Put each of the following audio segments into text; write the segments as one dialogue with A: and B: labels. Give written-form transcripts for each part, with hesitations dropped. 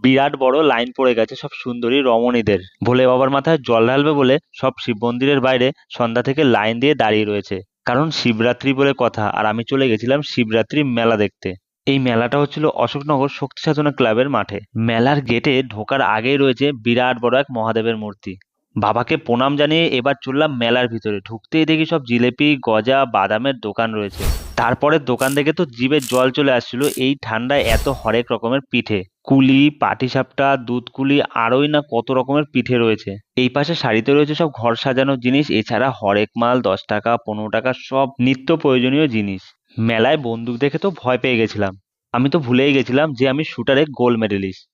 A: বিরাট বড় লাইন পড়ে গেছে সব সুন্দরী রমণীদের। ভোলে বাবার মাথায় জল ঢালবে বলে সব শিব মন্দিরের বাইরে সন্ধ্যা থেকে লাইন দিয়ে দাঁড়িয়ে রয়েছে। কারণ শিবরাত্রি বলে কথা, আর আমি চলে গেছিলাম শিবরাত্রি মেলা দেখতে। এই মেলাটা হচ্ছিল অশোকনগর শক্তি সাধনা ক্লাবের মাঠে। মেলার গেটে ঢোকার আগেই রয়েছে বিরাট বড় এক মহাদেবের মূর্তি। বাবাকে প্রণাম জানিয়ে এবার চললাম মেলার ভিতরে। ঢুকতেই দেখি সব জিলেপি, গজা, বাদামের দোকান রয়েছে। তারপরে দোকান দেখে তো জিভে জল চলে আসছিল। এই ঠান্ডায় এত হরেক রকমের পিঠে, কুলি, পাটিসাপটা, দুধ কুলি, আরোই না কত রকমের পিঠে রয়েছে। এই পাশে সারিতে রয়েছে সব ঘর সাজানোর জিনিস, এছাড়া হরেক মাল 10 টাকা 15 টাকা সব নিত্য প্রয়োজনীয় জিনিস। মেলায় বন্দুক দেখে তো ভয় পেয়ে গেছিলাম। আমি তো ভুলেই গেছিলাম যে আমি শুটারে গোল্ড মেডেলিস্ট।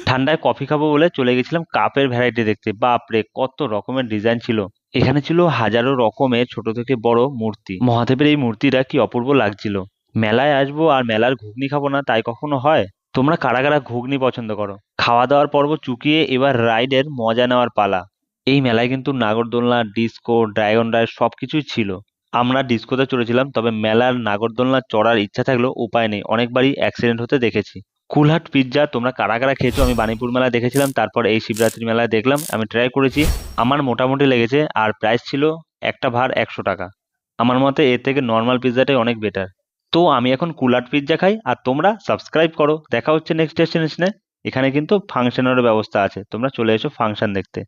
A: ঠান্ডায় কফি খাবো বলে চলে গেছিলাম কাপের ভ্যারাইটি দেখতে। বাপরে কত রকমের ডিজাইন ছিল। এখানে ছিল হাজারো রকমের ছোট থেকে বড় মূর্তি। মহাদেবের এই মূর্তিটা কি অপূর্ব লাগছিল। মেলায় আসবো আর মেলার ঘুগনি খাবো না তাই কখনো হয়? তোমরা কারা কারা ঘুগনি পছন্দ করো? খাওয়া দাওয়ার পর্ব চুকিয়ে এবার রাইডের মজা নেওয়ার পালা। এই মেলায় কিন্তু নাগরদোলনা, ডিস্কো, ড্রাগন রাইড সবকিছুই ছিল। আমরা ডিস্কোতে চড়েছিলাম, তবে মেলার নাগরদোলনা চড়ার ইচ্ছা থাকলেও উপায় নেই, অনেকবারই অ্যাক্সিডেন্ট হতে দেখেছি। কুলহাট পিৎজা তোমরা কারা কারা খেয়েছো? আমি বাণীপুর মেলায় দেখেছিলাম, তারপর এই শিবরাত্রি মেলায় দেখলাম, আমি ট্রাই করেছি। আমার মোটামুটি লেগেছে, আর প্রাইস ছিল একটা ভার 100 টাকা। আমার মতে এর থেকে নর্মাল পিৎজাটাই অনেক বেটার। তো আমি এখন কুলহাট পিৎজা খাই, আর তোমরা সাবস্ক্রাইব করো। দেখা হচ্ছে নেক্সট ডেস্টিনেশনে। এখানে কিন্তু ফাংশনেরও ব্যবস্থা আছে, তোমরা চলে এসো ফাংশন দেখতে।